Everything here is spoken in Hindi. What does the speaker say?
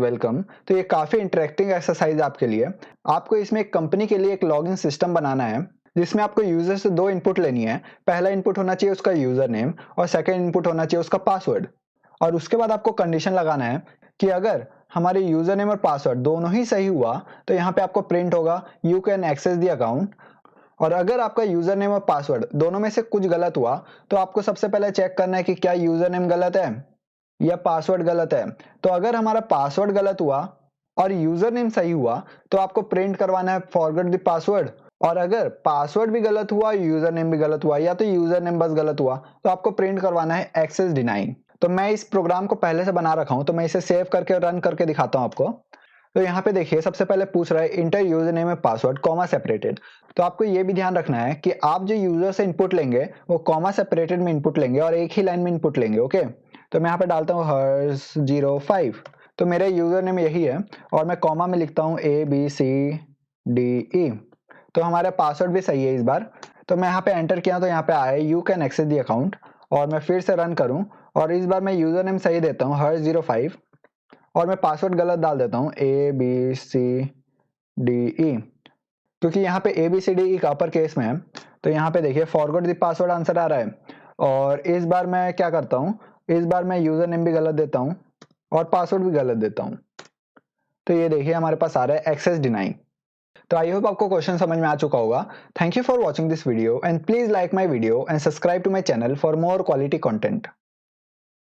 वेलकम। तो ये काफ़ी इंटरेक्टिंग एक्सरसाइज आपके लिए। आपको इसमें एक कंपनी के लिए एक लॉगिन सिस्टम बनाना है जिसमें आपको यूजर से दो इनपुट लेनी है। पहला इनपुट होना चाहिए उसका यूजर नेम और सेकंड इनपुट होना चाहिए उसका पासवर्ड। और उसके बाद आपको कंडीशन लगाना है कि अगर हमारे यूजर नेम और पासवर्ड दोनों ही सही हुआ तो यहाँ पे आपको प्रिंट होगा you can access the account. और अगर आपका यूजर नेम और पासवर्ड दोनों में से कुछ गलत हुआ तो आपको सबसे पहले चेक करना है कि क्या यूजर नेम गलत है या पासवर्ड गलत है। तो अगर हमारा पासवर्ड गलत हुआ और यूजर नेम सही हुआ तो आपको प्रिंट करवाना है फॉरगेट द पासवर्ड। और अगर पासवर्ड भी गलत हुआ यूजर नेम भी गलत हुआ या तो यूजर नेम बस गलत हुआ तो आपको प्रिंट करवाना है एक्सेस डिनाइंग। तो मैं इस प्रोग्राम को पहले से बना रखा हूं तो मैं इसे सेव करके रन करके दिखाता हूं आपको। तो यहाँ पे देखिए सबसे पहले पूछ रहा है inter user name and password comma separated. तो आपको ये भी ध्यान रखना है कि आप जो यूजर से इनपुट लेंगे वो कॉमा सेपरेटेड में इनपुट लेंगे और एक ही लाइन में इनपुट लेंगे। ओके, तो मैं यहाँ पे डालता हूँ हर्ष 05। तो मेरा यूजर नेम यही है और मैं कॉमा में लिखता हूँ ABCDE। तो हमारा पासवर्ड भी सही है इस बार। तो मैं यहाँ पे एंटर किया तो यहाँ पे आया you can access the account और मैं फिर से रन करूँ और इस बार मैं यूजर नेम सही देता हूँ हर्ष 05 और मैं पासवर्ड गलत डाल देता हूँ ABCDE क्योंकि यहाँ पे ABCDE का अपर केस में है। तो यहाँ पे देखिए फॉरगॉट द पासवर्ड आंसर आ रहा है। और इस बार मैं क्या करता हूँ, इस बार मैं यूजर नेम भी गलत देता हूँ और पासवर्ड भी गलत देता हूँ। तो ये देखिए हमारे पास आ रहा है एक्सेस डिनाइंग। तो आई होप आपको क्वेश्चन समझ में आ चुका होगा। Thank you for watching this video and please like my video and subscribe to my channel for more quality content.